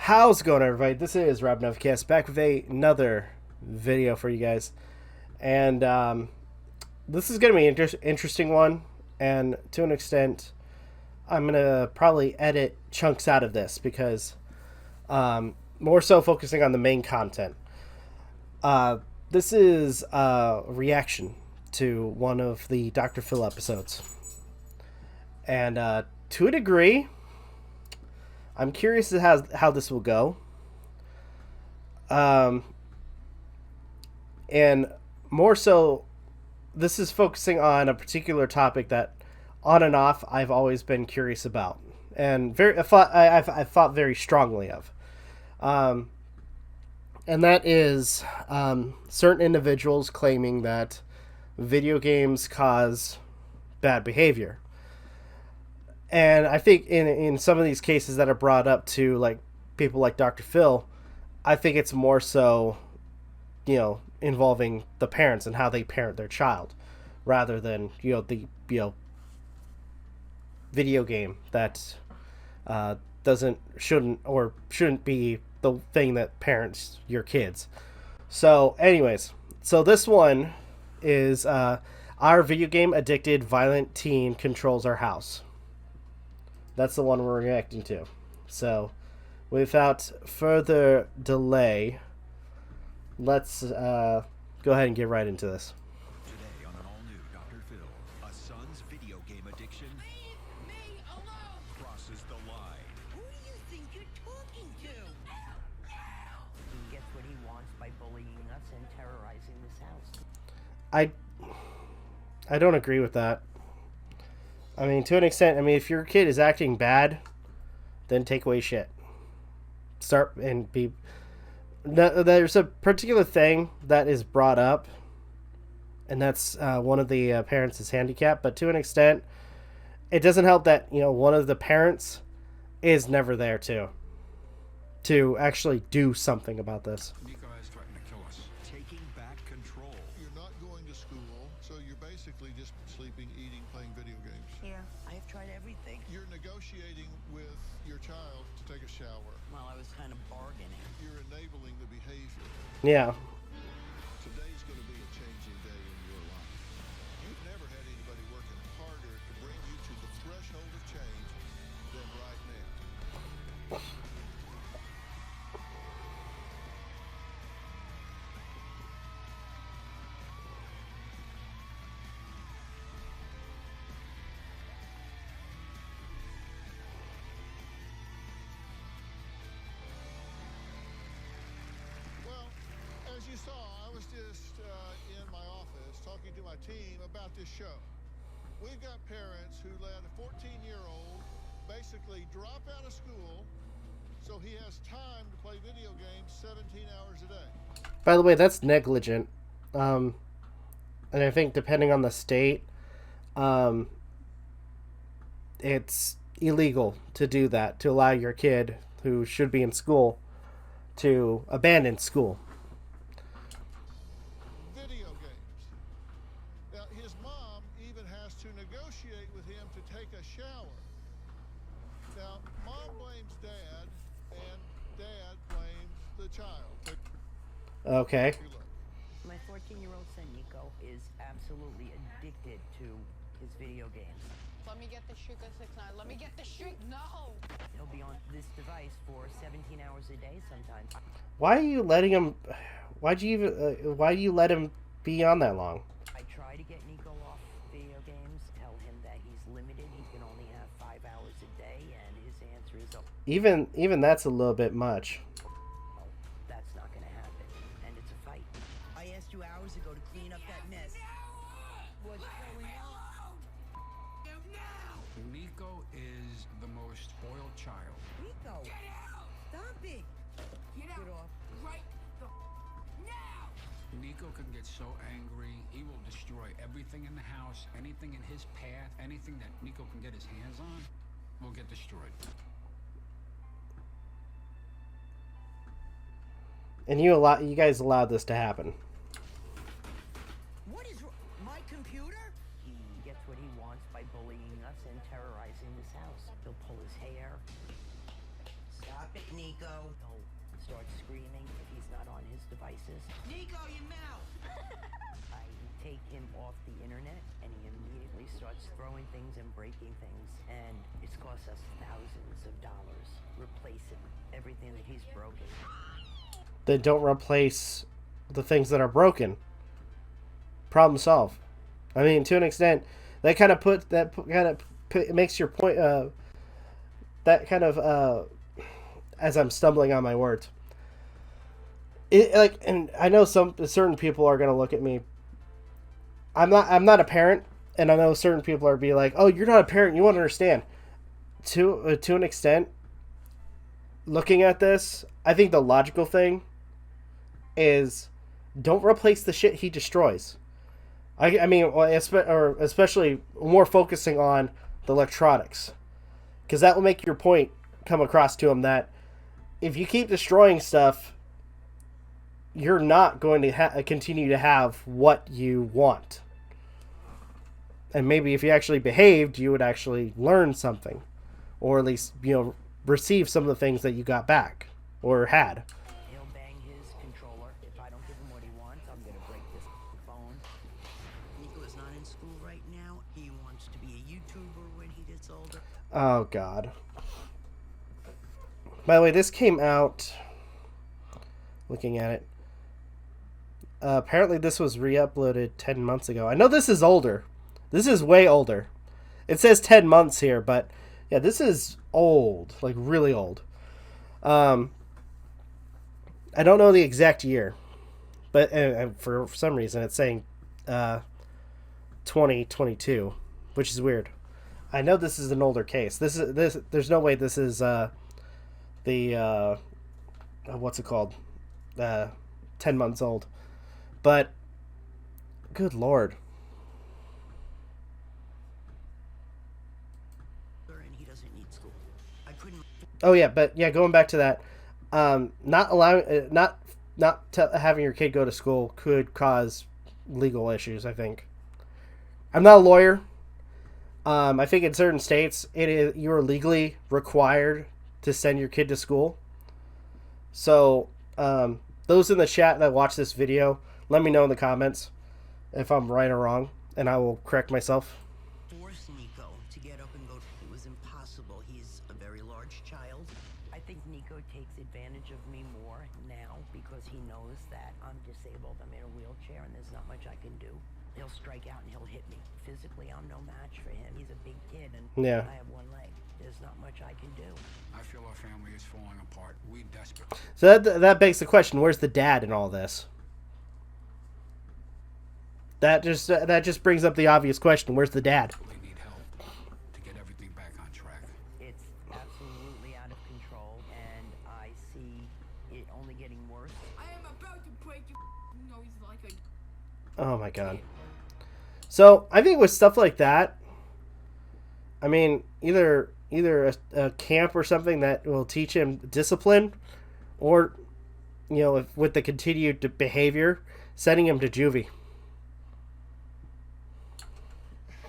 How's it going, everybody? This is Rob Novakast back with another video for you guys, and this is going to be an interesting one. And to an extent, I'm going to probably edit chunks out of this because more so focusing on the main content. This is a reaction to one of the Dr. Phil episodes, and to a degree, I'm curious as how this will go. And more so, this is focusing on a particular topic that, on and off, I've always been curious about, and I've thought very strongly of. And that is certain individuals claiming that video games cause bad behavior. And I think in some of these cases that are brought up to like people like Dr. Phil, I think it's more so, involving the parents and how they parent their child, rather than the video game that shouldn't be the thing that parents your kids. So, anyways, this one is our video game addicted violent teen controls our house. That's the one we're reacting to. So, without further delay, let's go ahead and get right into this. Today on an all-new Dr. Phil, a son's video game addiction Leave me alone! crosses the line. Who do you think you're talking to? He gets what he wants by bullying us and terrorizing this house. I don't agree with that. I mean, to an extent, if your kid is acting bad, then take away shit. Start and be... There's a particular thing that is brought up, and that's one of the parents is handicapped, but to an extent, it doesn't help that, one of the parents is never there to actually do something about this. Nico has threatened to kill us. Taking back control. You're not going to school, so you're basically just sleeping, eating, playing video games. Yeah, I have tried everything. You're negotiating with your child to take a shower. Well, I was kind of bargaining. You're enabling the behavior. Yeah. Today's going to be a changing day in your life. You've never had anybody working harder to bring you to the threshold of change than right now. As you saw, I was just in my office talking to my team about this show. We've got parents who let a 14-year-old basically drop out of school so he has time to play video games 17 hours a day. By the way, that's negligent. And I think depending on the state, it's illegal to do that, to allow your kid who should be in school to abandon school. Video games. Now, his mom even has to negotiate with him to take a shower. Now, mom blames dad, and dad blames the child. Okay. My 14-year-old son, Nico, is absolutely addicted to his video games. Let me get the Shuka 6-9. Let me get the Shuk. No! He'll be on this device for 17 hours a day sometimes. Why are you letting him? Why do you let him be on that long? I try to get Nico off video games, tell him that he's limited, he can only have 5 hours a day, and his answer is, oh, Even that's a little bit much. that's not going to happen, and it's a fight. I asked you hours ago to clean up that mess. What's going on? Nico is the most spoiled child. Nico! Get out! Stop it! Get out! Get off. Right the now! Nico can get so angry, he will destroy everything in the house, anything in his path, anything that Nico can get his hands on will get destroyed. And you guys allowed this to happen. What is my computer? He gets what he wants by bullying us and terrorizing this house. He'll pull his hair, Stop it, Nico. He'll start screaming if he's not on his devices. Nico, your mouth! I take him off the internet, and he immediately starts throwing things and breaking things, and it's cost us thousands of dollars replacing everything that he's broken. Then don't replace the things that are broken. Problem solved. I mean, to an extent, that kind of makes your point. That kind of as I'm stumbling on my words. And I know certain people are gonna look at me. I'm not a parent, and I know certain people are be like, "Oh, you're not a parent. You won't understand." To an extent, looking at this, I think the logical thing is don't replace the shit he destroys. I mean, especially more focusing on the electronics, because that will make your point come across to him that if you keep destroying stuff, you're not going to continue to have what you want. And maybe if you actually behaved, you would actually learn something, or at least, receive some of the things that you got back or had. He'll bang his controller. If I don't give him what he wants, I'm gonna break this phone. Nico is not in school right now. He wants to be a YouTuber when he gets older. Oh, God. By the way, this came out, looking at it, apparently this was re-uploaded 10 months ago. I know this is older. This is way older. It says 10 months here, but yeah, this is old, like really old. I don't know the exact year, but for some reason it's saying 2022, which is weird. I know this is an older case. There's no way this is the what's it called? 10 months old. But good Lord. And he doesn't need school. I couldn't. Oh yeah, but yeah, going back to that, not allowing, having your kid go to school could cause legal issues. I think. I'm not a lawyer. I think in certain states, you are legally required to send your kid to school. So, those in the chat that watch this video, let me know in the comments if I'm right or wrong, and I will correct myself. Force Nico to get up and go. It was impossible. He's a very large child. I think Nico takes advantage of me more now because he knows that I'm disabled. I'm in a wheelchair and there's not much I can do. He'll strike out and he'll hit me. Physically, I'm no match for him. He's a big kid and Yeah. I have one leg. There's not much I can do. I feel our family is falling apart. We desperate. So that begs the question: where's the dad in all this? That just brings up the obvious question: where's the dad? We need help to get everything back on track. It's absolutely out of control and I see it only getting worse. I am about to break your nose like a... Oh my God. So I think with stuff like that, I mean, either a camp or something that will teach him discipline, or with the continued behavior, sending him to juvie.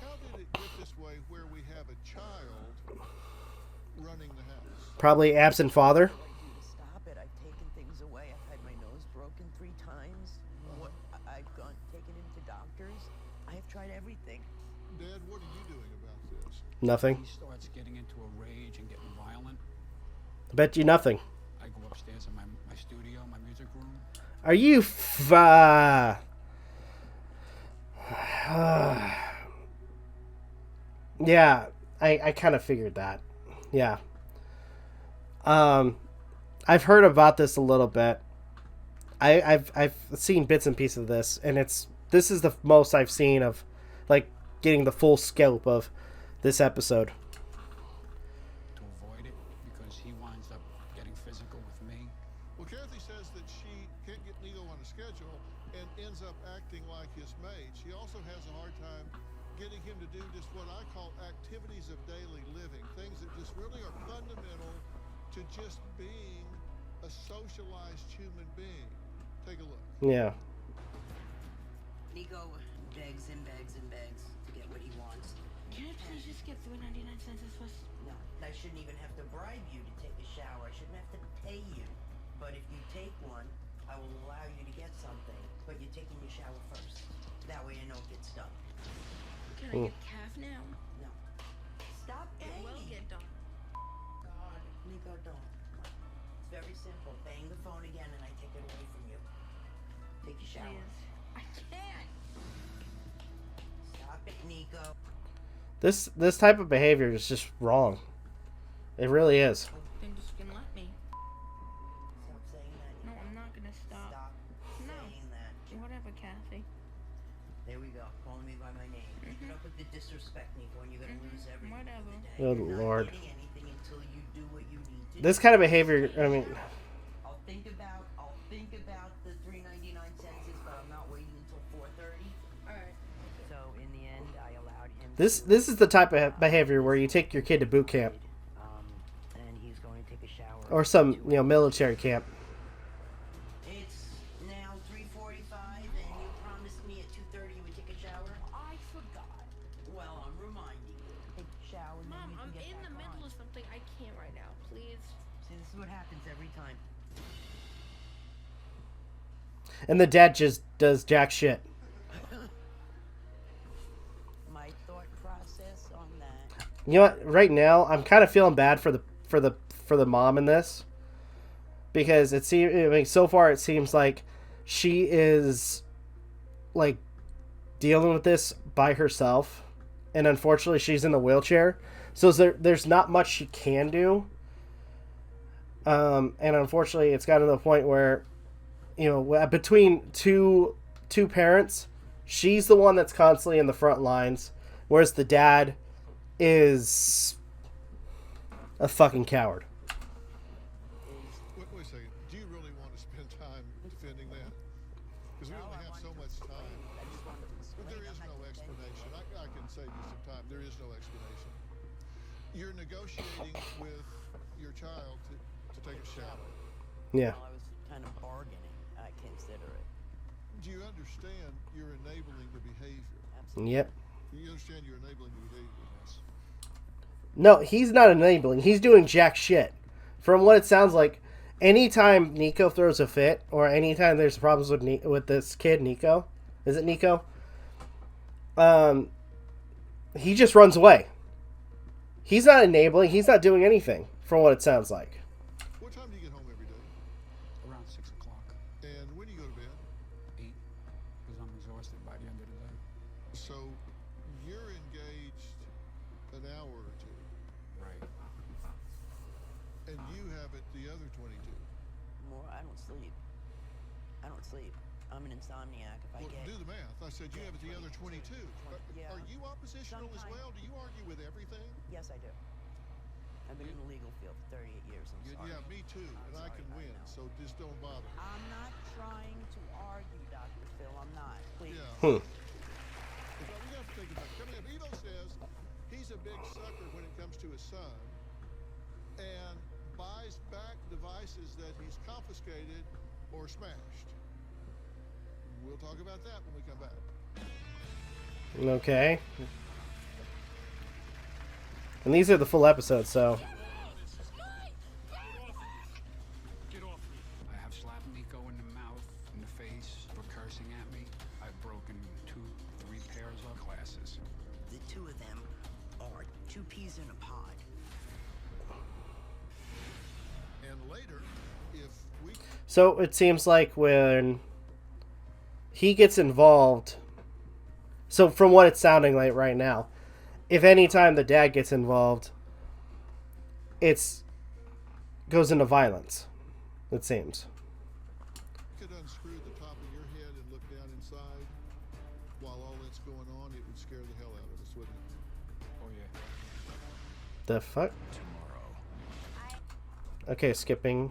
How did it get this way where we have a child running the house? Probably absent father. I'd like you to stop it. I've taken things away. I've had my nose broken 3 times. I've taken him to doctors. I have tried everything. Dad, what are you doing about this? Nothing. He starts getting into a rage and getting violent. I bet you nothing. I go upstairs in my studio, my music room. Are you Yeah, I kind of figured that. Yeah. I've heard about this a little bit. I've seen bits and pieces of this, and this is the most I've seen of, like, getting the full scope of this episode. To avoid it because he winds up getting physical with me. Well, Kathy says that she can't get Nico on a schedule and ends up acting like his mate. She also has a hard time getting him to do just what I call activities of daily living, things that just really are fundamental to just being a socialized human being. Take a look. Yeah. Nico begs and begs and begs to get what he wants. Can I please just get $3.99 as first? No, I shouldn't even have to bribe you to take a shower. I should But if you take one, I will allow you to get something, but you're taking your shower first. That way I know it gets done. Can I get calf now? No. Stop It will banging. get done. God. Nico, don't. It's very simple. Bang the phone again and I take it away from you. Take your shower. Please. I can't. Stop it, Nico. This type of behavior is just wrong. It really is. Then just gonna let me. Stop saying that. No, Nico. I'm not gonna stop. Stop No. saying that. Whatever, Kathy. There we go. Calling me by my name. Keep it up with the disrespect, Nico, and you're gonna lose everything. Whatever. Good You're not Lord. getting anything until you do what you need to This do. kind of behavior, I mean, I'll think about the 3.99 census, but I'm not waiting until 4:30. Alright. So in the end, I allowed him. this to, is the type of behavior where you take your kid to boot camp and he's going to take a shower. or some, military camp. It's now 3:45, and you promised me at 2:30 you would take a shower. I forgot. Well, I'm reminding you. Take a shower. And Mom, then you I'm can get in the back middle on. of something. I can't right now. Please. See, this is what happens every time. And the dad just does jack shit. My thought process on that. You know what? Right now, I'm kind of feeling bad for the mom in this, because so far it seems like she is like dealing with this by herself, and unfortunately she's in the wheelchair, so there's not much she can do. And unfortunately, it's gotten to the point where, between two parents, she's the one that's constantly in the front lines, whereas the dad is a fucking coward. Wait a second. Do you really want to spend time defending that? Because we only have so much time. But there is no explanation. I can save you some time. There is no explanation. You're negotiating with your child to take a shower. Yeah. Well, I was kind of bargaining. I consider it. Do you understand you're enabling the behavior? Absolutely. Yep. Do you understand you're enabling the behavior? No, he's not enabling. He's doing jack shit. From what it sounds like, anytime Nico throws a fit, or anytime there's problems with this kid, Nico, is it Nico? He just runs away. He's not enabling. He's not doing anything, from what it sounds like. What time do you get home every day? Around 6 o'clock. And when do you go to bed? 8, because I'm exhausted by the end of the day. So you're engaged an hour or two, Right. and you have it the other 22. More, I don't sleep. I'm an insomniac. If I Well, get. do the math. I said you have it the other 22. Yeah. Are you oppositional as Sometimes. well? Do you argue with everything? Yes, I do. I've been in the legal field for 38 years. I'm sorry. Yeah, me too, and I can win, so just don't bother. I'm not trying to argue, Dr. Phil. I'm not. Please. Yeah. Hmm. Well, we have to think about it. Coming up, Evo says he's a big sucker when it comes to his son, and buys back devices that he's confiscated or smashed. We'll talk about that when we come back. Okay. And these are the full episodes, so. I have slapped Nico in the mouth, in the face, for cursing at me. I've broken 2-3 pairs of glasses. The two of them are two peas in a pod. And later, if we So it seems like when he gets involved, so from what it's sounding like right now, if any time the dad gets involved, goes into violence, it seems. could unscrew the top of your head and look down inside while all that's going on, it would scare the hell out of us, wouldn't it? Oh, yeah. The fuck? Tomorrow. Okay, skipping.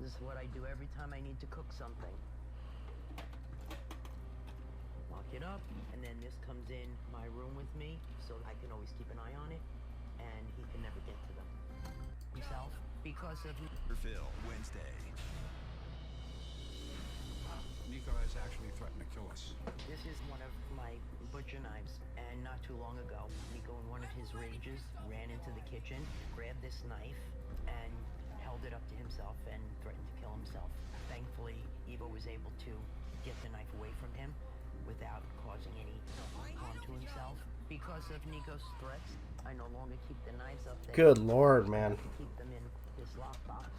This is what I do every time I need to cook something. Lock it up, and then this comes in my room with me, so I can always keep an eye on it, and he can never get to them himself because of. Phil, Wednesday. Nico has actually threatened to kill us. This is one of my butcher knives. And not too long ago, Nico, in one of his rages, ran into the kitchen, grabbed this knife, and held it up to himself and threatened to kill himself. Thankfully, Ivo was able to get the knife away from him without causing any harm to himself. Because of Nico's threats, I no longer keep the knives up there. Good Lord, man. I keep them in this lockbox.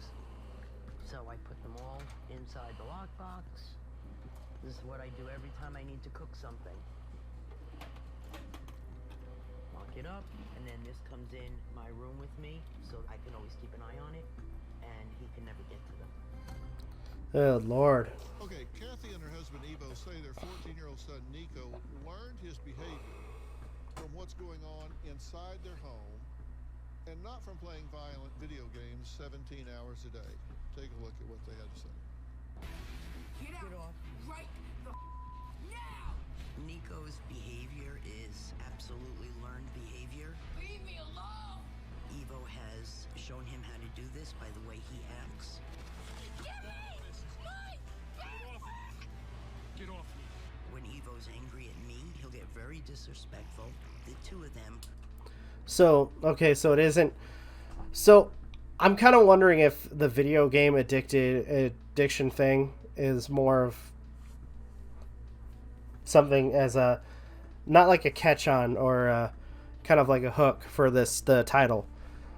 So I put them all inside the lockbox. This is what I do every time I need to cook something. Lock it up, and then this comes in my room with me, so I can always keep an eye on it, and he can never get to them. Good Lord. Okay, Kathy and her husband Ivo say their 14-year-old son Nico learned his behavior from what's going on inside their home and not from playing violent video games 17 hours a day. Take a look at what they had to say. Get off. Right the now! Nico's behavior is absolutely learned behavior. Leave me alone! Ivo has shown him how to do this by the way he acts. Give me my back! Get off me. When Ivo's angry at me, he'll get very disrespectful. The two of them. So, okay, so it isn't... So, I'm kind of wondering if the video game addiction thing is more of something as a... Not like a catch-on or kind of like a hook for the title.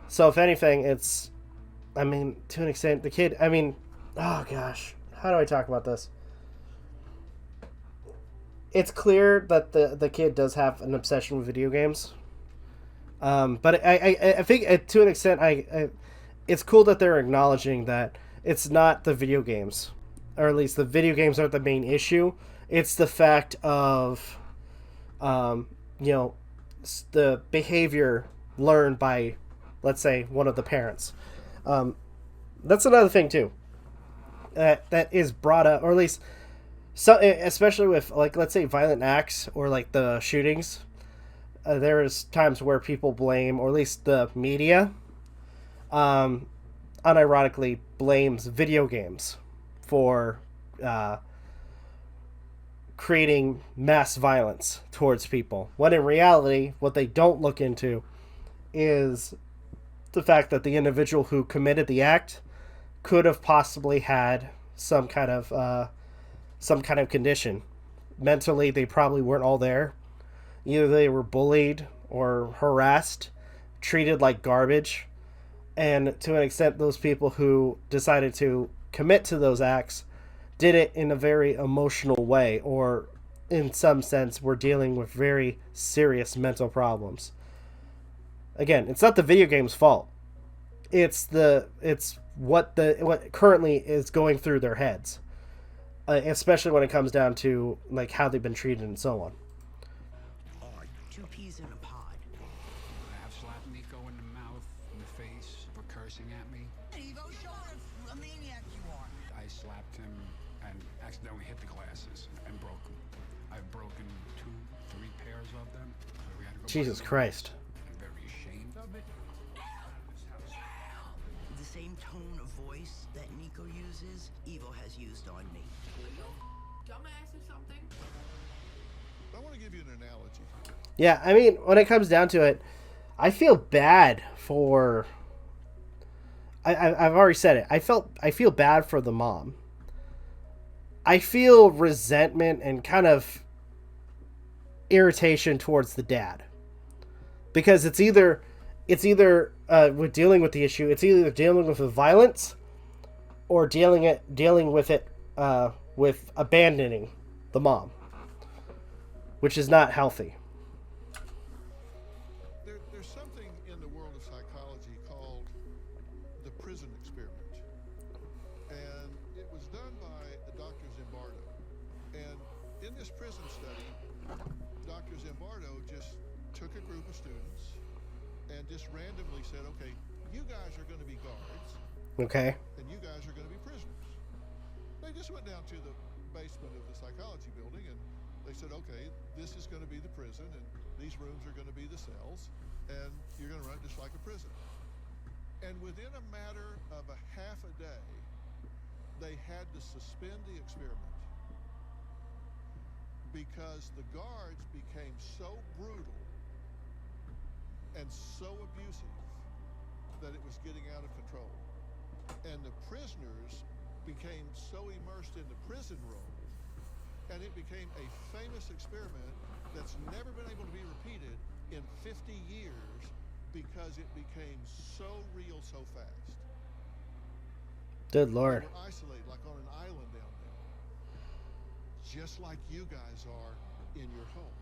So, if anything, it's... I mean, to an extent, the kid... I mean... Oh, gosh. How do I talk about this? It's clear that the kid does have an obsession with video games. But I think to an extent, it's cool that they're acknowledging that it's not the video games, or at least the video games aren't the main issue. It's the fact of, the behavior learned by, let's say, one of the parents. That's another thing too. That is brought up, or at least, so especially with like, let's say, violent acts or like the shootings. There is times where people blame, or at least the media, unironically blames video games for creating mass violence towards people. When in reality, what they don't look into is the fact that the individual who committed the act could have possibly had some kind of condition. Mentally, they probably weren't all there. Either they were bullied or harassed, treated like garbage, and to an extent, those people who decided to commit to those acts did it in a very emotional way, or in some sense were dealing with very serious mental problems. Again, it's not the video game's fault. It's what currently is going through their heads, especially when it comes down to like how they've been treated and so on. Two peas in a pod. I have slapped Nico in the mouth, in the face for cursing at me. Evo, show us a maniac you are. I slapped him and accidentally hit the glasses and broke them. I've broken 2-3 pairs of them. So we had to go Jesus buy new Christ. ones. I'm very ashamed of it. The same tone of voice that Nico uses, Evo has used on me. Dumbass or something? I want to give you an analogy. Yeah, I mean, when it comes down to it, I feel bad for... I've already said it. I feel bad for the mom. I feel resentment and kind of irritation towards the dad. Because it's either with dealing with the issue, it's either dealing with the violence or dealing with it with abandoning the mom, which is not healthy. There's something in the world of psychology called the prison experiment. And it was done by Dr. Zimbardo. And in this prison study, Dr. Zimbardo just took a group of students and just randomly said, okay, you guys are going to be guards. Okay. And you guys are going to be prisoners. They just went down to the basement of the psychology building and they said, okay, this is going to be the prison and these rooms are going to be the cells and you're going to run just like a prison. And within a matter of a half a day, they had to suspend the experiment because the guards became so brutal and so abusive that it was getting out of control. And the prisoners became so immersed in the prison role, and it became a famous experiment that's never been able to be repeated in 50 years because it became so real so fast. Good Lord. They were isolated, like on an island down there, just like you guys are in your home.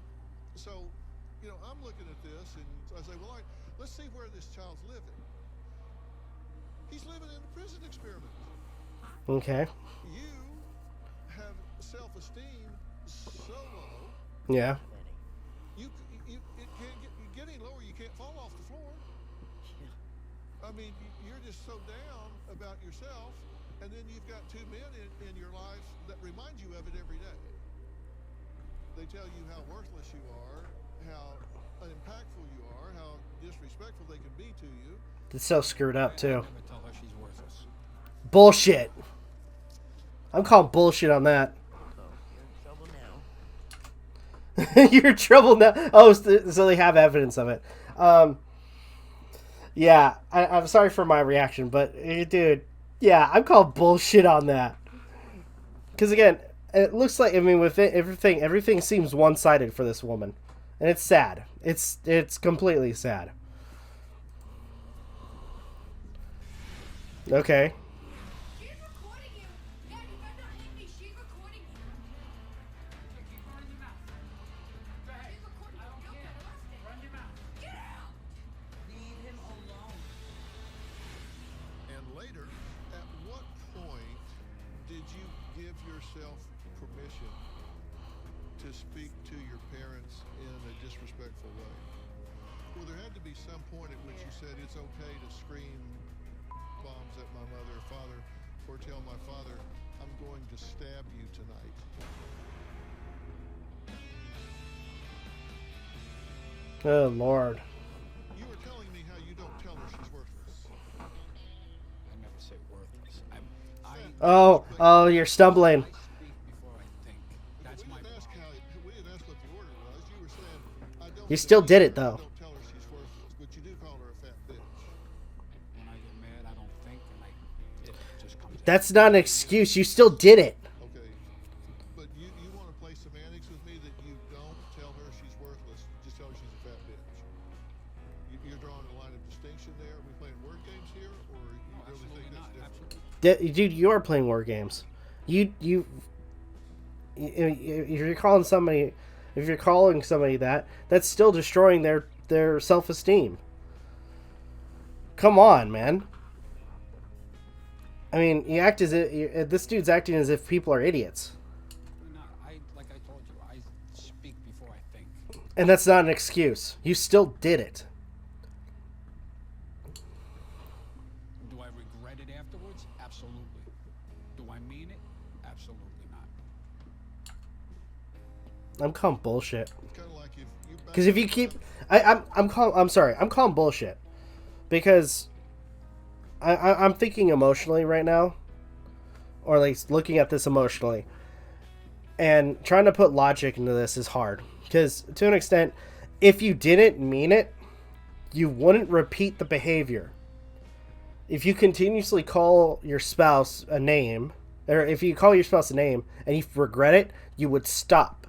So, you know, I'm looking at this, and I say, well, all right, let's see where this child's living. He's living in a prison experiment. Okay. You have self-esteem so low. Yeah. It can't get any lower. You can't fall off the floor. I mean, you're just so down about yourself, and then you've got two men in your life that remind you of it every day. They tell you how worthless you are, how unimpactful you are, how disrespectful they can be to you. It's so screwed up, too. Never tell her she's worthless. Bullshit. I'm calling bullshit on that. You're in trouble now. Oh, so they have evidence of it. Yeah, I'm sorry for my reaction, but dude, yeah, I'm calling bullshit on that. Because again, it looks like, I mean, with it, everything seems one-sided for this woman, and it's sad. It's completely sad. Okay. She's recording you. Dad, you better not hit me. She's recording you. Keep running your mouth. Go ahead. She's recording I don't you. You'll care. get arrested. Run your mouth. Get out! Leave him alone. And later, at what point did you give yourself permission to speak to your parents in a disrespectful way? Well, there had to be some point at which you said it's okay to scream bombs at my mother or father, or tell my father, I'm going to stab you tonight. Oh, Lord. You were telling me how you don't tell her she's worthless. I never say worthless. Oh, you're stumbling. I speak before I think. That's We my didn't ask problem. we didn't ask what the order was. You were saying, I don't. You still did it, I though. don't tell her she's worthless, but you do call her a fat bitch. When I get mad, I don't think, and it just comes out. That's not an excuse. You still did it. Okay, but you want to play semantics with me that you don't tell her she's worthless, just tell her she's a fat bitch. You're drawing a line of distinction there. Are we playing word games here, or you No, really absolutely think not. that's different? Absolutely. Dude, you are playing war games. If you're calling somebody that, that's still destroying their self-esteem. Come on, man. I mean, you act as if this dude's acting as if people are idiots, No, like I told you, I speak before I think. and that's not an excuse. You still did it. Do I regret it afterwards? Absolutely. Do I mean it? Absolutely not. I'm calling bullshit. It's kind of like if you. Because if you keep, I'm calling bullshit, because I'm thinking emotionally right now, or like looking at this emotionally, and trying to put logic into this is hard. Because to an extent, if you didn't mean it, you wouldn't repeat the behavior. If you continuously call your spouse a name, or if you call your spouse a name and you regret it, you would stop.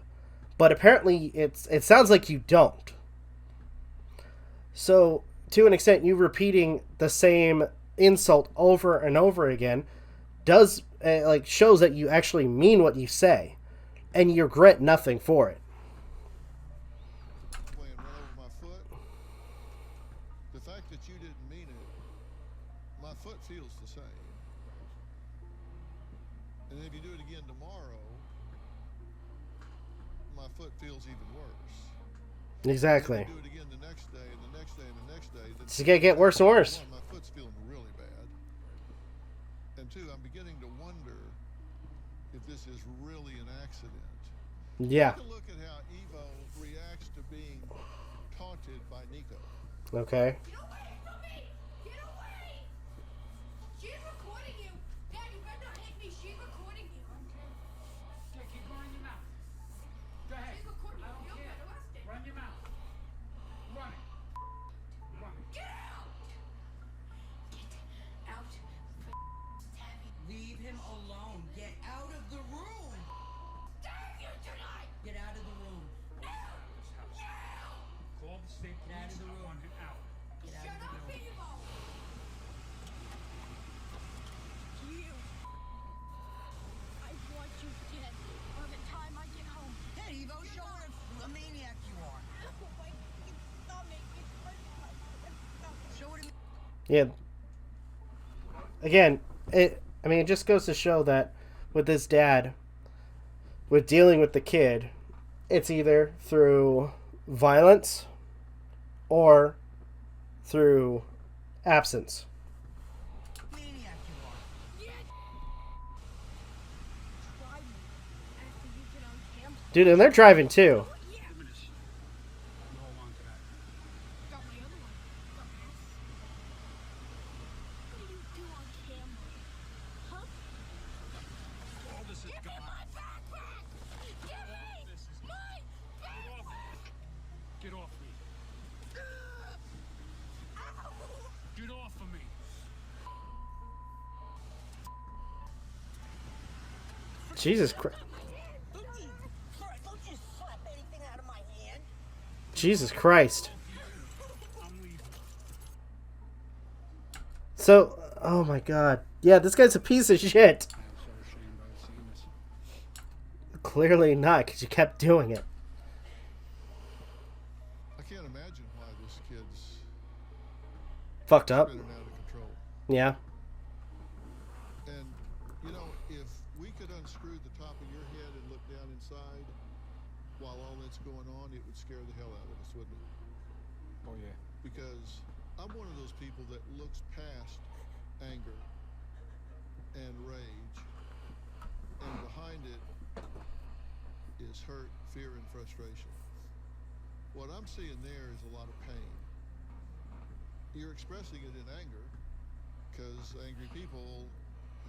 But apparently, it sounds like you don't. So, to an extent, you repeating the same insult over and over again does shows that you actually mean what you say, and you regret nothing for it. Playing run over my foot. The fact that you didn't mean it, my foot feels the same. And if you do it again tomorrow, my foot feels even worse. Exactly. If you do it again the next day, and the next day, and the next day. It's gonna get worse and worse. One, my foot's feeling really bad. And two, I'm beginning to wonder if this is really an accident. Yeah. Take a look at how Evo reacts to being taunted by Nico. Okay. Get away from me! Get away! She's recording you. Dad, you better not hit me. She's recording you. Okay, keep running your mouth. Go ahead. Yeah. Again, it just goes to show that with this dad, with dealing with the kid, it's either through violence or through absence. Maniac you are. Dude, and they're driving too. Diminish. You hold on to that. Got my other one. What do you do on camera? Huh? All this is Give me gone. my backpack! Give me my backpack! Get off me. Get off of me. Jesus Christ. Don't you slap anything out of my hand. Jesus Christ. I'm leaving. So, oh my God. Yeah, this guy's a piece of shit. I am so ashamed I've seen this. Clearly not, because you kept doing it. I can't imagine why this kid's Fucked up. spinning out of control. Yeah. And, you know, if we could unscrew the top of your head and look down inside while all that's going on, it would scare the hell out of us, wouldn't it? Oh, yeah. Because I'm one of those people that looks past anger and rage, and behind it is hurt, fear, and frustration. What I'm seeing there is a lot of pain. You're expressing it in anger, because angry people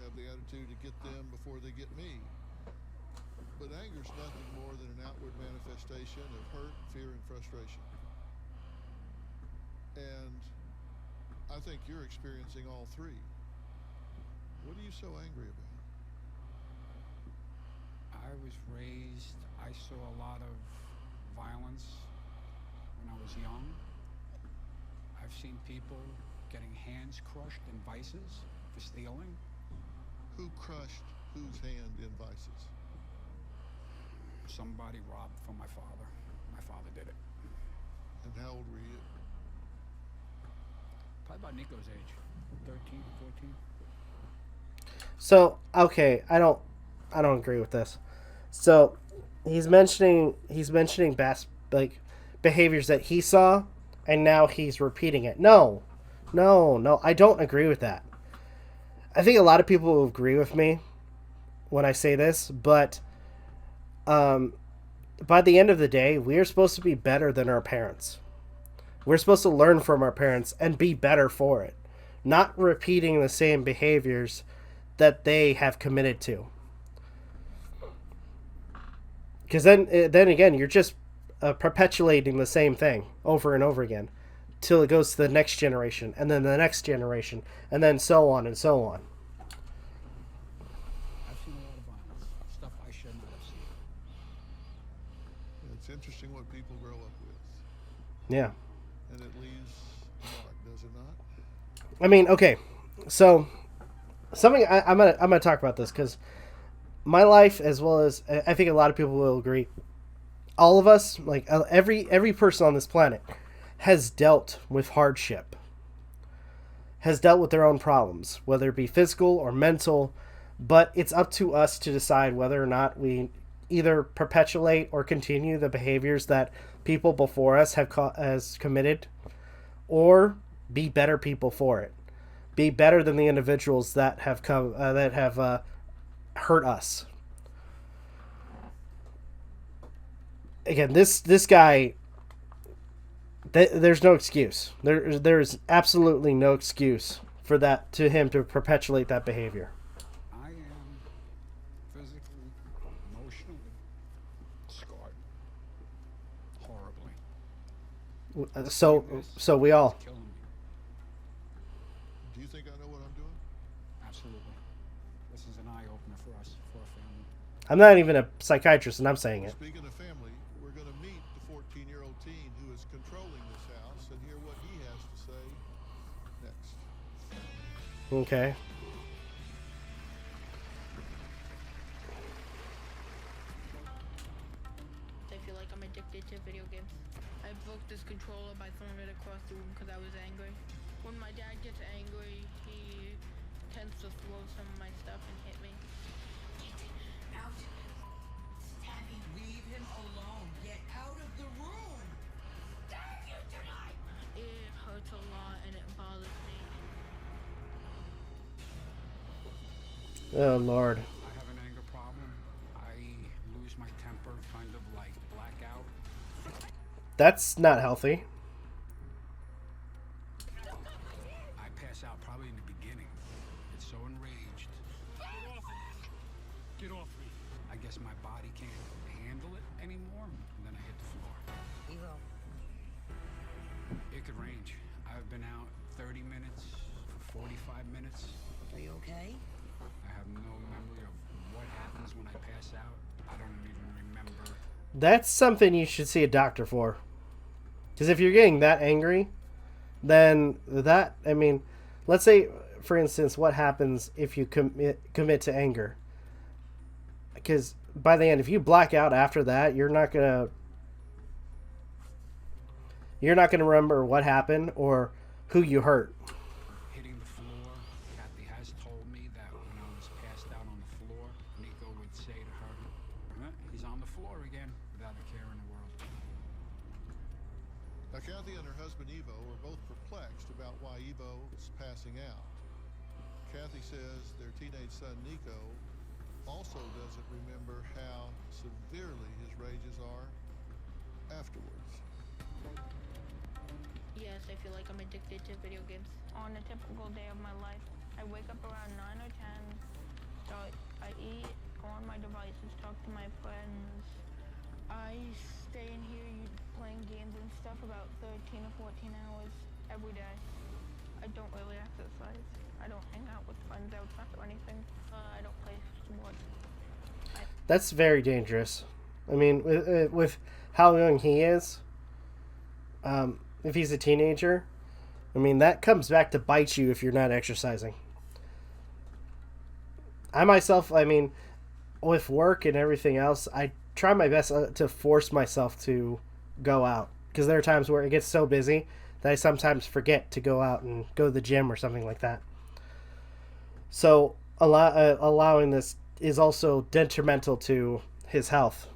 have the attitude to get them before they get me. But anger's nothing more than an outward manifestation of hurt, fear, and frustration. And I think you're experiencing all three. What are you so angry about? I was raised, I saw a lot of violence when I was young. I've seen people getting hands crushed in vices for stealing. Who crushed whose hand in vices? Somebody robbed from my father. My father did it. And how old were you? Probably about Nico's age. 13, 14. So, okay, I don't agree with this. So, he's mentioning behaviors that he saw, and now he's repeating it. No, I don't agree with that. I think a lot of people will agree with me when I say this, but by the end of the day, we are supposed to be better than our parents. We're supposed to learn from our parents and be better for it, not repeating the same behaviors that they have committed to. Because then again, you're just perpetuating the same thing over and over again till it goes to the next generation, and then the next generation, and then so on and so on. I've seen a lot of violence. Stuff I should not have seen. It's interesting what people grow up with. Yeah. And it leaves a mark, does it not? I mean, okay, so something I'm gonna talk about this because my life, as well as I think a lot of people will agree, all of us, like every person on this planet, has dealt with hardship, has dealt with their own problems, whether it be physical or mental. But it's up to us to decide whether or not we either perpetuate or continue the behaviors that people before us has committed, or be better people for it. Be better than the individuals that have hurt us. Again, this guy, there's no excuse. There's absolutely no excuse for that, to him to perpetuate that behavior. I am physically, emotionally scarred. Horribly. So we all. It's killing me. Do you think I know what I'm doing? Absolutely. This is an eye-opener for us, for our family. I'm not even a psychiatrist, and I'm saying it. Speaking of family, we're going to meet the 14-year-old teen who is controlling this house and hear what he has to say next. Okay. I feel like I'm I'm addicted to video games. I broke this controller by throwing it across the room because I was angry. When my dad gets angry, he tends to throw some of my stuff and hit me. Get out. Stab him. Leave him alone. Get out of the room. Stab you tonight. It hurts a lot and it bothers me. Oh, Lord. I have an anger problem. I lose my temper, kind of like blackout. That's not healthy. I pass out probably in the beginning. It's so enraged. Get off me. Get off me. I guess my body can't handle it anymore, and then I hit the floor. Evo. It could range. I've been out 30 minutes, 45 minutes. Are you okay? I have no memory of what happens when I pass out. I don't even remember. That's something you should see a doctor for. Because if you're getting that angry, then that, I mean, let's say, for instance, what happens if you commit to anger? Because by the end, if you black out after that, you're not gonna remember what happened or who you hurt. Hitting the floor. Kathy has told me that when I was passed out on the floor, Nico would say to her, "Huh, he's on the floor again," without a care in the world. Now, Kathy and her husband Evo are both perplexed about why Evo is passing out. Kathy says their teenage son Nico also doesn't remember how severely his rages are afterwards. Yes, I feel like I'm addicted to video games. On a typical day of my life, I wake up around 9 or 10, I eat, go on my devices, talk to my friends. I stay in here playing games and stuff about 13 or 14 hours every day. I don't really exercise. I don't hang out with friends outside or anything. I don't play sports. That's very dangerous. I mean, with how young he is, if he's a teenager, I mean, that comes back to bite you if you're not exercising. I myself, I mean, with work and everything else, I try my best to force myself to go out. Because there are times where it gets so busy that I sometimes forget to go out and go to the gym or something like that. So allowing this is also detrimental to his health.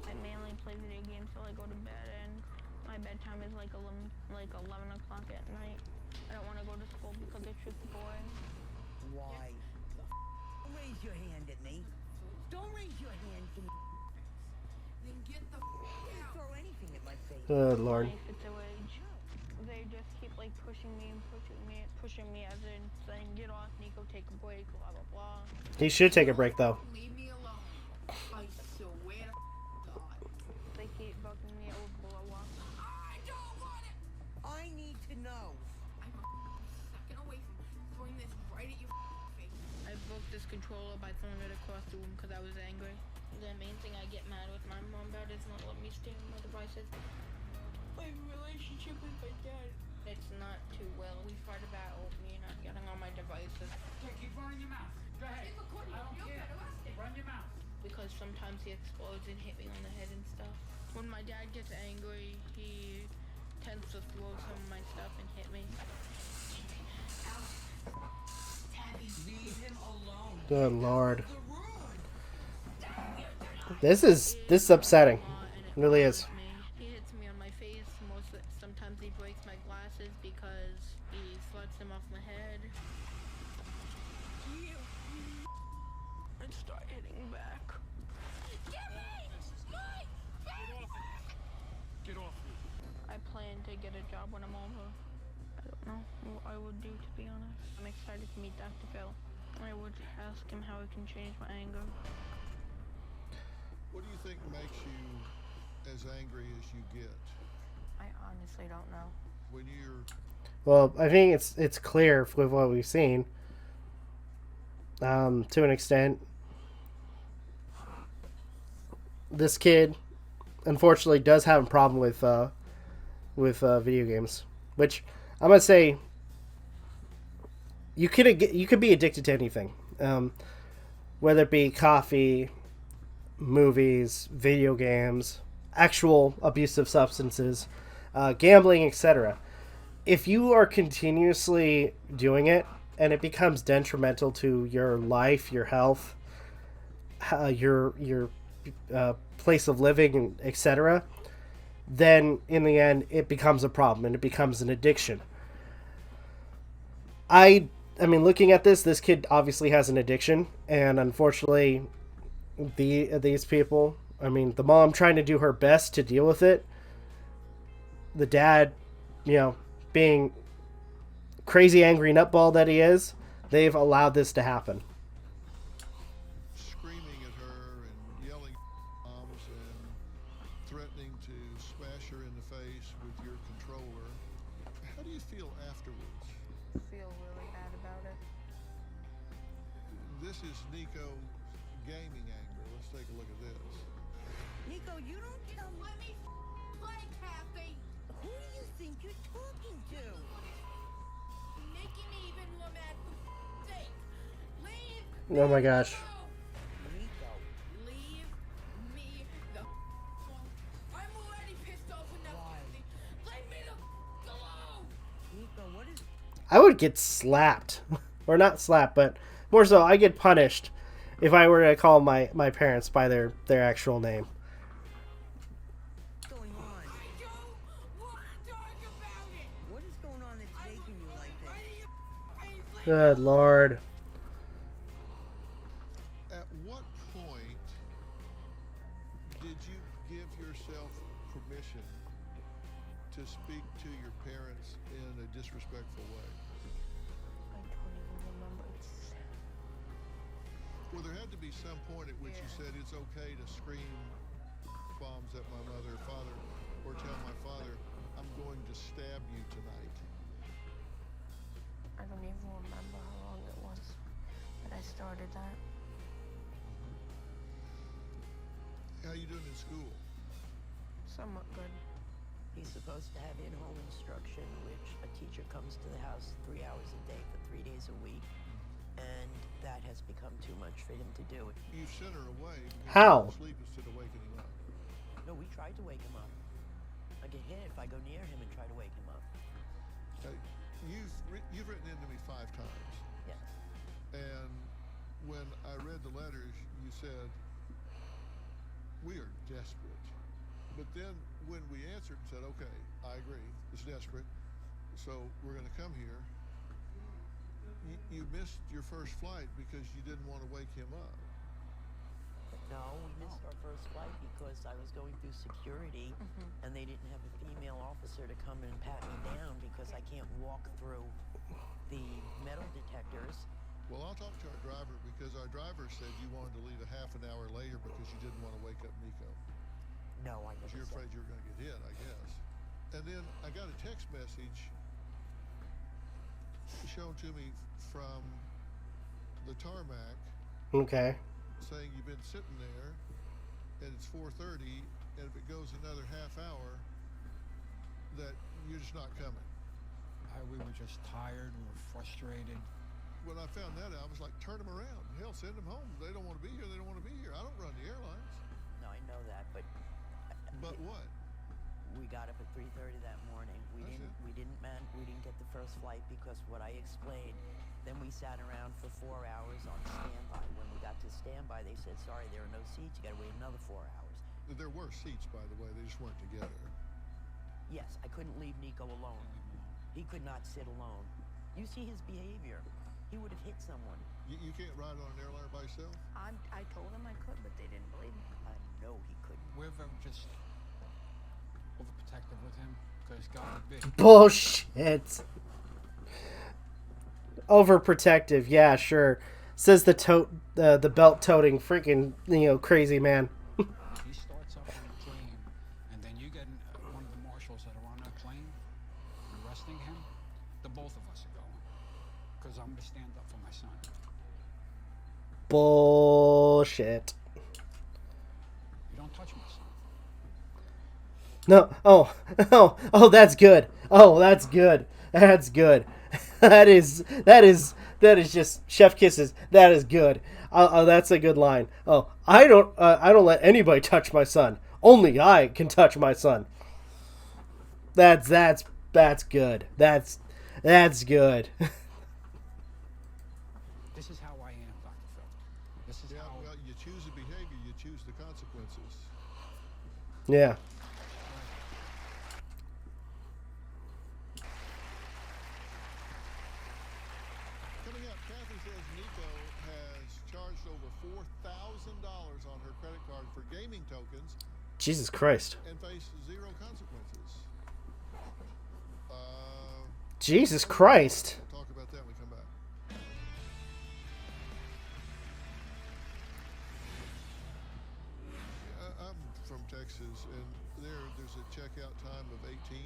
I mainly play video games till I go to bed, and my bedtime is like 11 o'clock at night. I don't want to go to school because it's just boring. Why? Don't raise your hand at me. Don't raise your hand to me. Then get the out. Throw anything at my face. Oh, Lord. Life, it's a rage. They just keep like pushing me as in saying, get off, Nico, take a break, blah, blah, blah. He should take a break, though. Leave me alone. I swear to God. They keep bugging me, it will blow up. I don't want it. I need to know. I'm a second away from throwing this right at your face. I broke this controller by throwing it across the room because I was angry. The main thing I get mad with my mom about is not letting me stay on my devices. My relationship with my dad, it's not too well. We fight about me not getting on my devices. Okay, keep running your mouth. Go ahead. I don't care. Run your mouth. Because sometimes he explodes and hit me on the head and stuff. When my dad gets angry, he tends to throw some of my stuff and hit me. Leave him alone. Good Lord. The room. This is upsetting. It really is. He hits me on my face. Sometimes he breaks my glasses because he sluts them off my head. And start hitting back. Get me! Mike! Get off me. I plan to get a job when I'm older. I don't know what I would do, to be honest. I'm excited to meet Dr. Phil. I would ask him how he can change my anger. What do you think makes you as angry as you get? I honestly don't know. When you're Well, I think it's clear with what we've seen. To an extent, this kid, unfortunately, does have a problem with video games, which I'm gonna say you could be addicted to anything, whether it be coffee, movies, video games, actual abusive substances, gambling, etc. If you are continuously doing it and it becomes detrimental to your life, your health, your place of living, etc., then in the end it becomes a problem and it becomes an addiction. I mean, looking at this kid obviously has an addiction, and unfortunately, these people. I mean, the mom trying to do her best to deal with it. The dad, being crazy angry nutball that he is, they've allowed this to happen. Screaming at her and yelling bombs and threatening to smash her in the face with your controller. How do you feel afterwards? Feel really bad about it. This is Nico gaming anger. Let's take a look at this. Nico, you don't tell me. Let me play, Kathy. Who do you think you're talking to? You're making me even more mad for sake. Leave. Oh my gosh. Nico. Leave me the alone. I'm already pissed off enough. Kathy. Leave me the alone. Nico, what is... I would get slapped. Or not slapped, but more so, I get punished if I were to call my parents by their actual name. going on? I don't want to talk about it. What is going on that's making you like Why this? do you leave Good Lord. At what point did you give yourself permission to speak to your parents in a disrespectful way? I don't even remember. Well, there had to be some point at which you said it's okay to scream bombs at my mother or father, or tell my father, I'm going to stab you tonight. I don't even remember how long it was that I started that. How you doing in school? Somewhat good. He's supposed to have in-home instruction, which a teacher comes to the house 3 hours a day for 3 days a week. And that has become too much for him to do. You've sent her away because How? she sleep instead of waking him up. No, we tried to wake him up. I get hit if I go near him and try to wake him up. You've written into me 5 times. Yes. And when I read the letters, you said, we are desperate. But then when we answered and said, okay, I agree, it's desperate, so we're going to come here, you missed your first flight because you didn't want to wake him up. No, we missed our first flight because I was going through security and they didn't have a female officer to come and pat me down because I can't walk through the metal detectors. Well, I'll talk to our driver because our driver said you wanted to leave a half an hour later because you didn't want to wake up Nico. No, I never You're said afraid you were going to get hit, I guess. And then I got a text message shown to me from the tarmac Okay. saying you've been sitting there and it's 4:30, and if it goes another half hour, that you're just not coming. We were just tired, we were frustrated. When I found that out, I was like, turn them around. Hell, send them home. They don't want to be here. They don't want to be here. I don't run the airlines. No, I know that, but But what? we got up at 3:30 that morning. We didn't get the first flight because what I explained. Then we sat around for 4 hours on standby. When we got to standby, they said, sorry, there are no seats. You got to wait another 4 hours. There were seats, by the way. They just weren't together. Yes, I couldn't leave Nico alone. He could not sit alone. You see his behavior. He would have hit someone. You can't ride on an airliner by yourself? I told them I could, but they didn't believe me. I know he couldn't. We're just overprotective with him because God forbid. Bullshit. Overprotective, yeah, sure. Says the belt-toting freaking crazy man. He starts up on a plane, and then you get one of the marshals that are on that plane arresting him. The both of us are going because I'm going to stand up for my son. Bullshit. You don't touch my son. No. Oh, that's good. Oh, that's good. That's good. That is just chef kisses. That is good. That's a good line. Oh, I don't let anybody touch my son. Only I can touch my son. That's good. That's good. This is how I am, Dr. Phil. This is Yeah, how... well, you choose the behavior, you choose the consequences. Yeah. Coming up, Kathy says Nico has charged over $4,000 on her credit card for gaming tokens Jesus Christ. and faced zero consequences. Jesus Christ. We'll talk about that when we come back. I'm from Texas, and there's a checkout time of 18.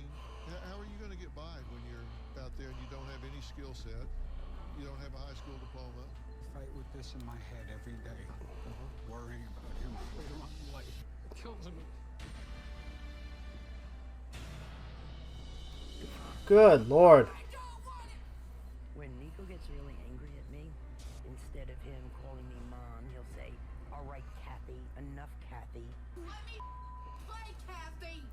How are you going to get by when you're out there and you don't have any skill set? You don't have a high school diploma. Fight with this in my head every day, worrying about him later on in life. It kills me. Good Lord. When Nico gets really angry at me, instead of him calling me mom, he'll say, "All right, Kathy, enough, Kathy," Let me play, Kathy.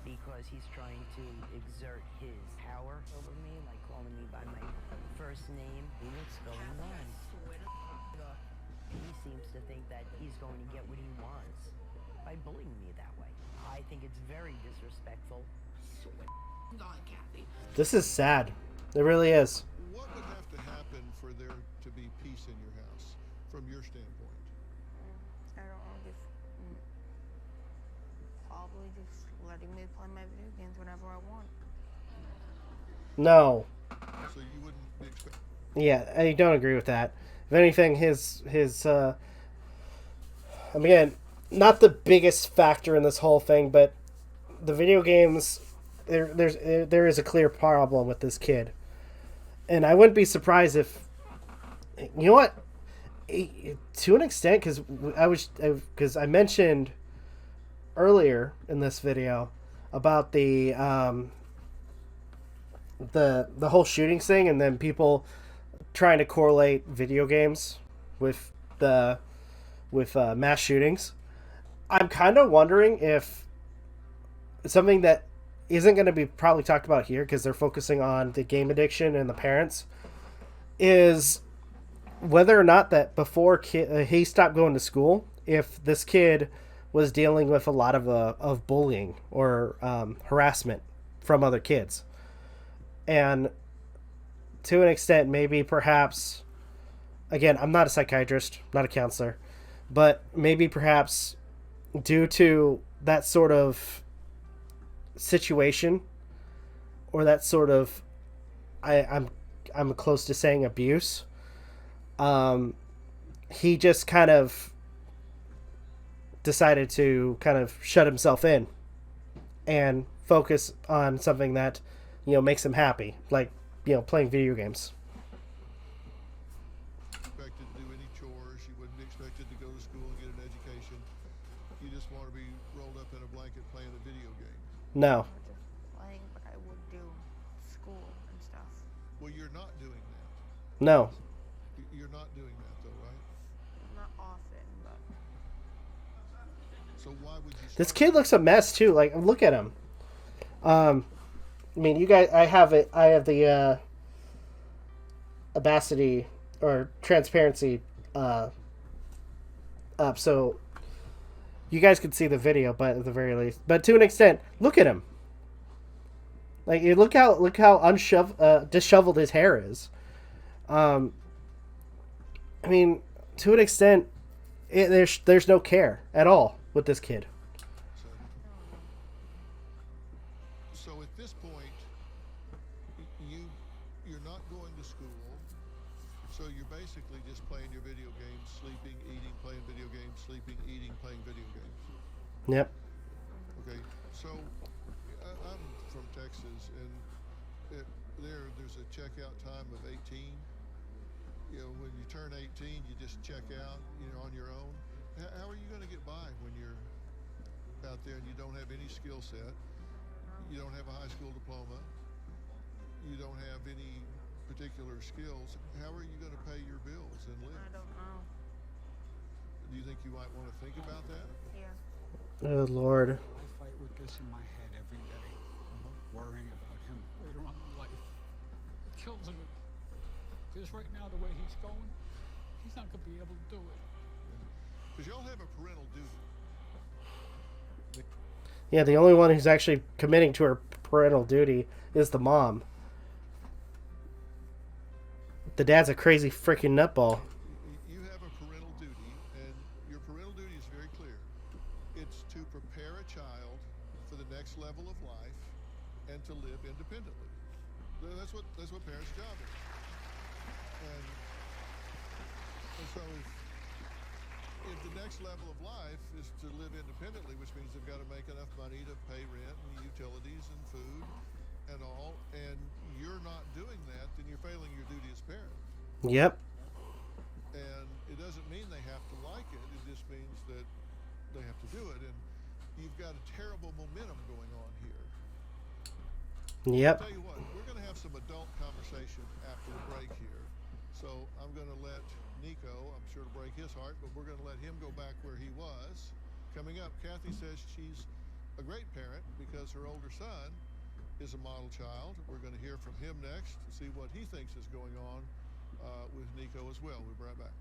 because he's trying to exert his power over me, like calling me by my first name. What's going on? He seems to think that he's going to get what he wants by bullying me that way. I think it's very disrespectful. God, Kathy. This is sad. It really is. What would have to happen for there to be peace in your house, from your standpoint? I don't know, just probably just letting me play my video games whenever I want. No. So you wouldn't be expecting. Yeah, I don't agree with that. If anything, his again, not the biggest factor in this whole thing, but the video games, there is a clear problem with this kid, and I wouldn't be surprised if, you know what, to an extent, because I mentioned earlier in this video about the whole shooting thing, and then people trying to correlate video games with mass shootings. I'm kind of wondering if something that isn't going to be probably talked about here, because they're focusing on the game addiction and the parents, is whether or not that before he stopped going to school, if this kid was dealing with a lot of bullying or harassment from other kids. And to an extent, maybe perhaps, again, I'm not a psychiatrist, not a counselor, but maybe perhaps due to that sort of situation, or that sort of, I'm close to saying abuse, he just kind of decided to kind of shut himself in and focus on something that, makes him happy, like, playing video games. Expected to do any chores. You wouldn't be expected to go to school and get an education. You just want to be rolled up in a blanket playing a video game. No. Just playing, but I would do school and stuff. Well, you're not doing that. No. You're not doing that, though, right? Not often, but So why would you? This start kid looks a mess too. Like, look at him. I mean, you guys, I have the opacity or transparency up, so you guys can see the video, but at the very least, but to an extent, look at him. Like, look how disheveled his hair is. I mean, to an extent, there's no care at all with this kid. So at this point, you're not going to school. So you're basically just playing your video games, sleeping, eating, playing video games, sleeping, eating, playing video games. Yep. Okay. So I'm from Texas, and there's a checkout time of 18. When you turn 18, you just check out, on your own. How are you going to get by when you're out there and you don't have any skill set? You don't have a high school diploma. You don't have any particular skills. How are you going to pay your bills and live? I don't know. Do you think you might want to think about that? Yeah. Oh, Lord. I fight with this in my head every day, worrying about him later on in life. It kills him. Because right now, the way he's going, he's not going to be able to do it. Because y'all have a parental duty. Yeah, the only one who's actually committing to her parental duty is the mom. The dad's a crazy freaking nutball. You have a parental duty, and your parental duty is very clear. It's to prepare a child for the next level of life and to live independently. That's what parents' job is. And so if the next level of life is to live independently, which means they've got to make enough money to pay rent and utilities and food and all, and you're not doing that, then you're failing your duty as parent. Yep. And it doesn't mean they have to like it. It just means that they have to do it. And you've got a terrible momentum going on here. Yep. I'll tell you what, we're going to have some adult conversation after the break here. So I'm going to let Nico, I'm sure to break his heart, but we're going to let him go back where he was. Coming up, Kathy says she's a great parent because her older son is a model child. We're going to hear from him next to see what he thinks is going on with Nico as well. We'll be right back.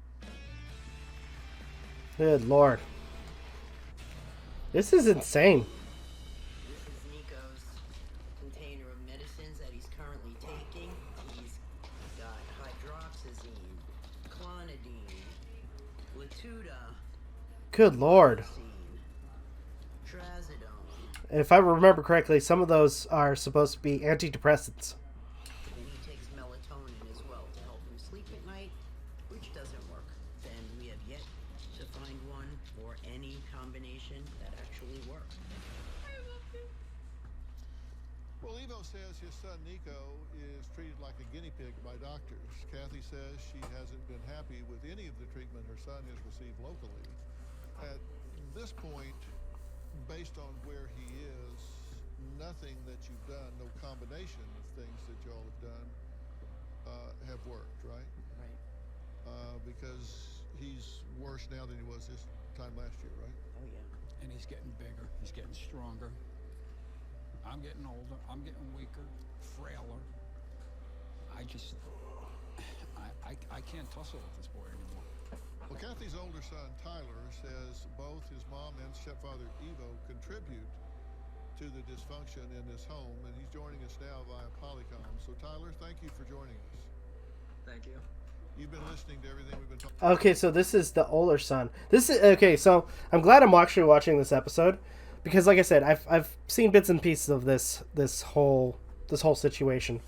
Good Lord. This is insane. This is Nico's container of medicines that he's currently taking. He's got hydroxyzine, clonidine, Latuda, Good Lord. trazodone. If I remember correctly, some of those are supposed to be antidepressants. And he takes melatonin as well to help him sleep at night, which doesn't work. Then we have yet to find one or any combination that actually works. Well, Evo says his son Nico is treated like a guinea pig by doctors. Kathy says she hasn't been happy with any of the treatment her son has received locally. At this point, based on where he is, nothing that you've done, no combination of things that y'all have done have worked, right? Right. Because he's worse now than he was this time last year, right? Oh, yeah. And he's getting bigger. He's getting stronger. I'm getting older. I'm getting weaker, frailer. I can't tussle with this boy anymore. Well, Kathy's older son, Tyler, says both his mom and stepfather, Evo, contribute to the dysfunction in this home, and he's joining us now via Polycom. So, Tyler, thank you for joining us. Thank you. You've been listening to everything we've been talking Okay, so this is the older son. This is okay. So I'm glad I'm actually watching this episode because, like I said, I've seen bits and pieces of this whole situation.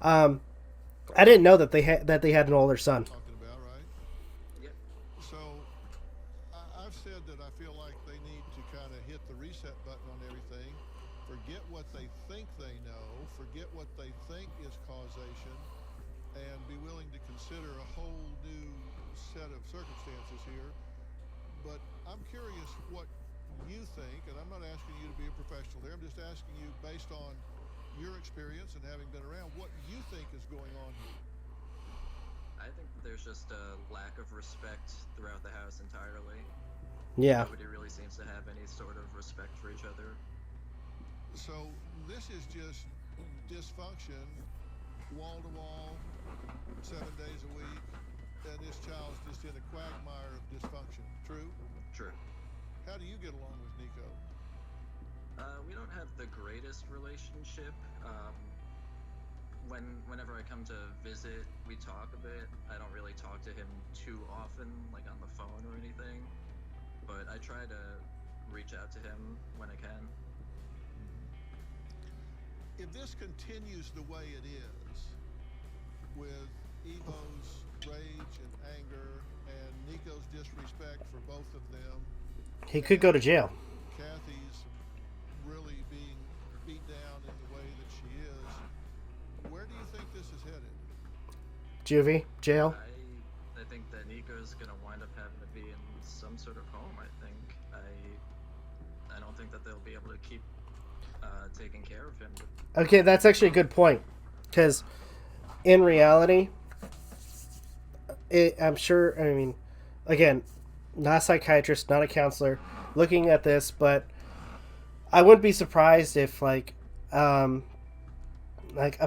I didn't know that they had an older son. talking about, right? Yep. So, I've said that I feel like they need to kind of hit the reset button on everything, forget what they think they know, forget what they think is causation, and be willing to consider a whole new set of circumstances here. But I'm curious what you think, and I'm not asking you to be a professional here, I'm just asking you based on your experience and having been around, what you think is going on here. I think there's just a lack of respect throughout the house entirely. Yeah. Nobody really seems to have any sort of respect for each other. So this is just dysfunction, wall to wall, 7 days a week, and this child's just in a quagmire of dysfunction. True? True. How do you get along with Nico? We don't have the greatest relationship. Whenever I come to visit, we talk a bit. I don't really talk to him too often, like on the phone or anything. But I try to reach out to him when I can. If this continues the way it is, with Evo's rage and anger and Nico's disrespect for both of them, He could go to jail. Kathy's really being beat down in the way that she is, where do you think this is headed? Juvie, jail. I think that Nico's gonna wind up having to be in some sort of home. I think I don't think that they'll be able to keep taking care of him. Okay, that's actually a good point. Because in reality, I'm sure, I mean, again, not a psychiatrist, not a counselor, looking at this, but I wouldn't be surprised if like a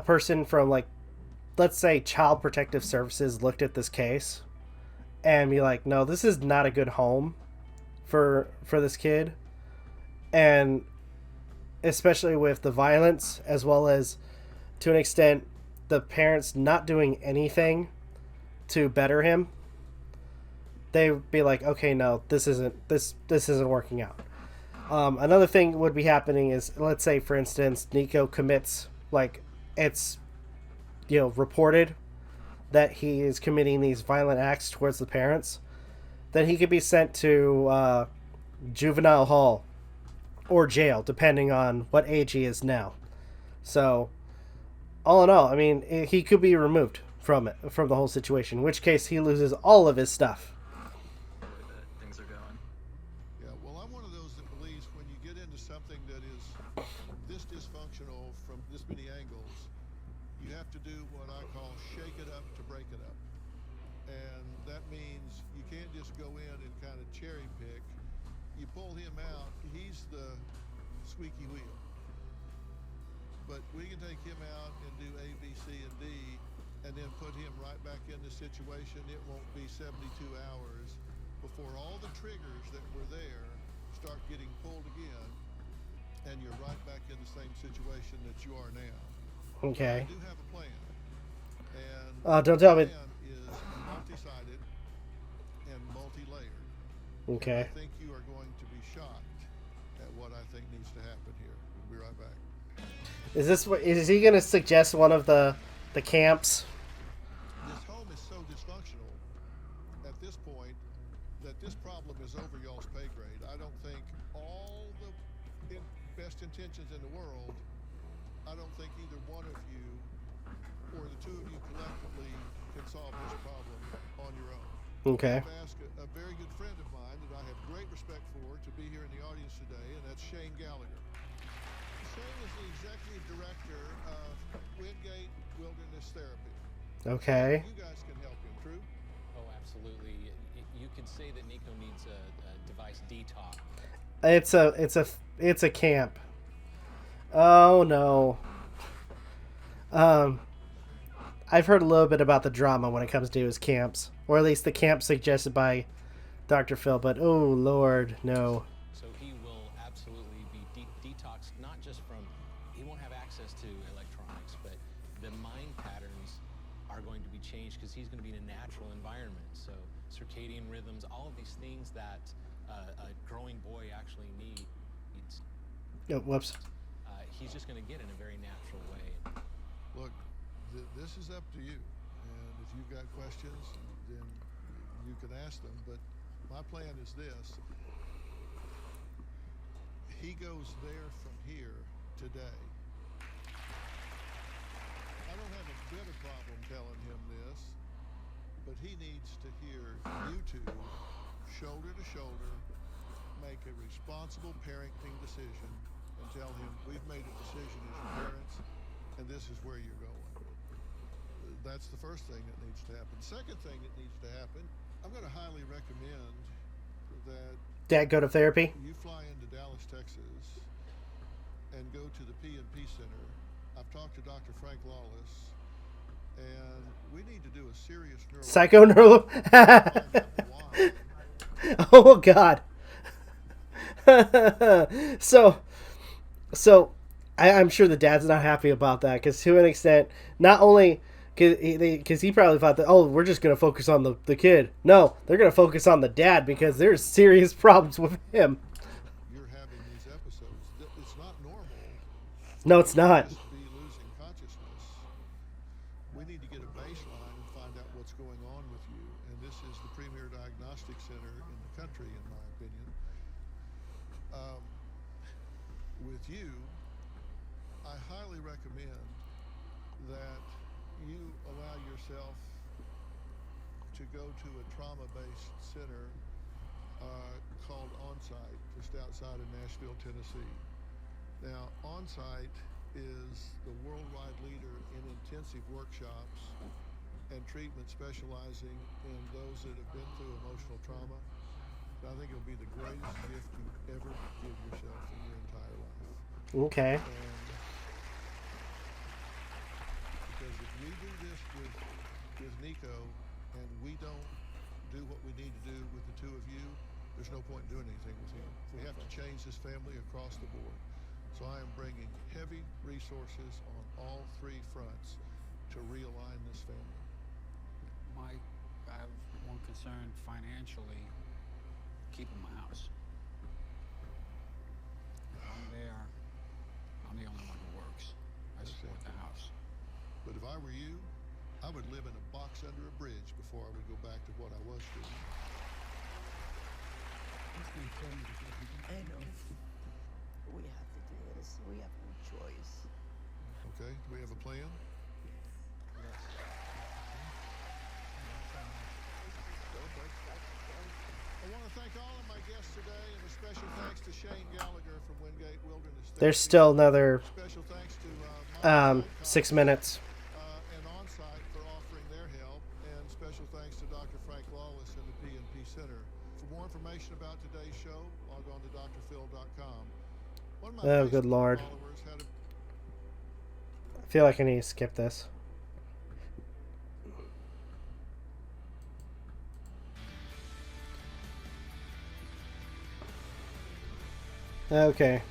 person from like, let's say, Child Protective Services looked at this case and be like, no, this is not a good home for this kid, and especially with the violence, as well as to an extent the parents not doing anything to better him. They'd be like, okay, no, this isn't working out. Another thing would be happening is, let's say, for instance, Nico commits, like, it's, reported that he is committing these violent acts towards the parents, then he could be sent to juvenile hall or jail, depending on what age he is now. So, all in all, I mean, he could be removed from the whole situation, in which case he loses all of his stuff. The way that things are going. Yeah, well, I'm one of those that believes when you get into something that is this dysfunctional from this many angles, you have to do what I call shake it up to break it up. And that means you can't just go in and kind of cherry pick. You pull him out, he's the squeaky wheel. But we can take him out and do A, B, C, and D, and then put him right back in the situation. It won't be 72 hours before all the triggers that were there start getting pulled again, and you're right back in the same situation that you are now. Okay. I do have a plan. And don't tell me. the plan is multi-sided and multi-layered. Okay. I think you are going to be shocked at what I think needs to happen here. We'll be right back. Is he going to suggest one of the camps? This home is so dysfunctional at this point that this problem is over y'all's pay grade. I don't think all the best intentions in the world, I don't think either one of you or the two of you collectively can solve this problem on your own. Okay. I've asked a very good friend of mine that I have great respect for to be here in the audience today, and that's Shane Gallagher. Shane is the executive director of Wingate Wilderness Therapy. Okay. You guys can help him, true? Oh, absolutely. You could say that Nico needs a device detox. It's a camp. Oh no. I've heard a little bit about the drama when it comes to his camps, or at least the camp suggested by Dr. Phil. But oh Lord, no. So he will absolutely be detoxed, not just from, he won't have access to electronics, but the mind patterns are going to be changed because he's going to be in a natural environment. So circadian rhythms, all of these things that a growing boy actually needs. Oh, whoops. He's just going to get in a very natural way. Look, this is up to you. And if you've got questions, then you can ask them. But my plan is this. He goes there from here today. I don't have a bit of problem telling him this, but he needs to hear you two, shoulder to shoulder, make a responsible parenting decision and tell him we've made a decision as your parents and this is where you're going. That's the first thing that needs to happen. Second thing that needs to happen, I'm going to highly recommend that Dad, go to therapy. you fly into Dallas, Texas and go to the P&P Center. I've talked to Dr. Frank Lawless, and we need to do a serious Psycho Oh God. So I'm sure the dad's not happy about that, because to an extent, not only because he probably thought that, oh, we're just going to focus on the kid. No, they're going to focus on the dad because there's serious problems with him. You're having these episodes. It's not normal. No, it's not. Just be losing consciousness. We need to get a baseline and find out what's going on with you. And this is the premier diagnostic center in the country, in my opinion. With you, I highly recommend that you allow yourself to go to a trauma-based center called Onsite, just outside of Nashville, Tennessee. Now, Onsite is the worldwide leader in intensive workshops and treatment specializing in those that have been through emotional trauma. I think it'll be the greatest gift you ever give yourself in your entire life. Okay. Because if we do this with Nico and we don't do what we need to do with the two of you, there's no point in doing anything with him. We have to change this family across the board. So I am bringing heavy resources on all three fronts to realign this family. Mike, I have one concern financially, keeping my house. I'm there. I'm the only one who works. I support the house. But if I were you, I would live in a box under a bridge before I would go back to what I was doing. I know. We have to do this. We have no choice. Okay, do we have a plan? I want to thank all of my guests today, and a special thanks to Shane Gallagher from Wingate Wilderness Therapy. There's still another Special thanks to 6 minutes. and On-Site for offering their help, and special thanks to Dr. Frank Lawless and the PNP Center. For more information about today's show, log on to drphil.com. One of my Oh, good Facebook Lord. followers had a I feel like I need to skip this. Okay.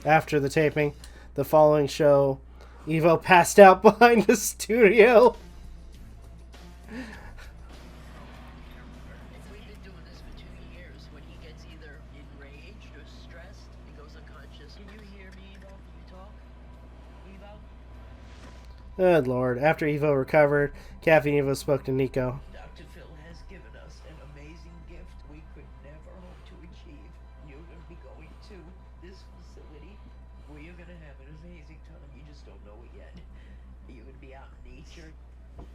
After the taping, the following show, Evo passed out behind the studio. If we've been doing this for 2 years, when he gets either enraged or stressed, he goes unconscious. Can you hear me, Evo? Can you talk? Evo? Good Lord. After Evo recovered, Kathy and Evo spoke to Nico. Dr. Phil has given us an amazing gift we could never hope to achieve. You're going to be going to this facility where you're going to have an amazing time. You just don't know it yet. You're going to be out in nature.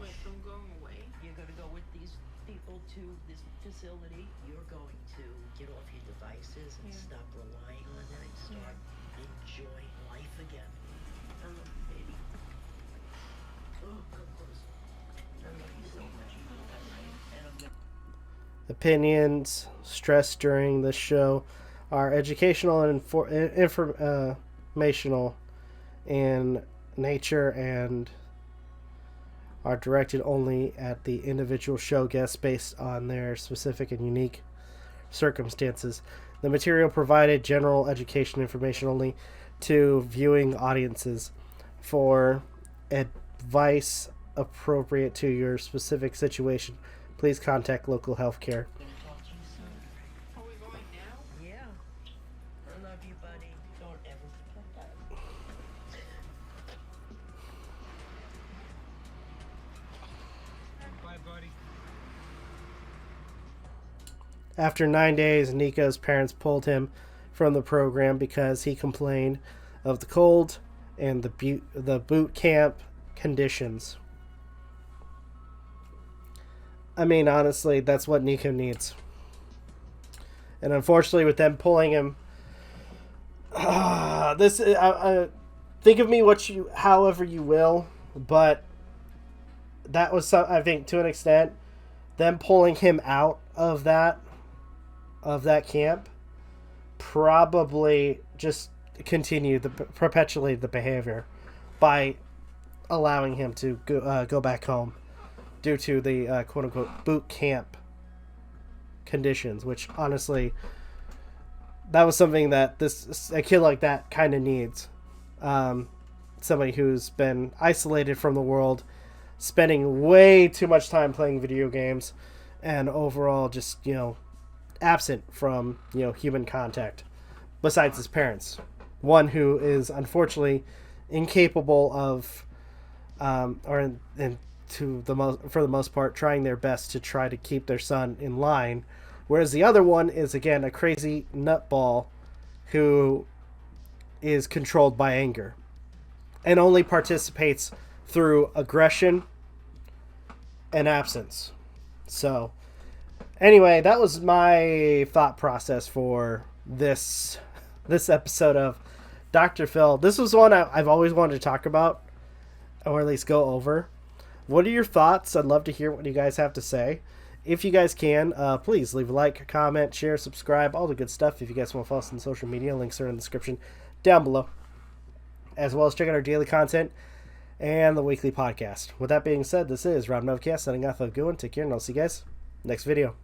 Wait, I'm going away? You're going to go with these people to this facility. You're going to get off your devices and stop relying on them and start enjoying life again. I love you, baby. Oh, come close. I love you so much. You know that, right? And I'm going to... Opinions stressed during this show are educational and informational in nature and are directed only at the individual show guests based on their specific and unique circumstances. The material provided general education information only to viewing audiences. For advice appropriate to your specific situation, please contact local health care. talk to you soon. Are we going now? Yeah. I love you, buddy. Don't ever forget that. Bye, buddy. After 9 days, Nico's parents pulled him from the program because he complained of the cold and the boot camp conditions. I mean, honestly, that's what Nico needs. And unfortunately, with them pulling him, think of me however you will, but that was I think to an extent, them pulling him out of that camp probably just perpetuate the behavior by allowing him to go back home due to the quote-unquote boot camp conditions, which honestly, that was something that a kid like that kind of needs. Somebody who's been isolated from the world, spending way too much time playing video games, and overall just, absent from, human contact, besides his parents. One who is unfortunately incapable of, for the most part, trying their best to try to keep their son in line, whereas the other one is, again, a crazy nutball who is controlled by anger and only participates through aggression and absence. So, anyway, that was my thought process for this episode of Dr. Phil. This was one I've always wanted to talk about. or at least go over. What are your thoughts? I'd love to hear what you guys have to say. If you guys can, please leave a like, comment, share, subscribe, all the good stuff. If you guys want to follow us on social media, links are in the description down below. As well as check out our daily content and the weekly podcast. With that being said, this is Novakast signing off of Goon. Take care, and I'll see you guys next video.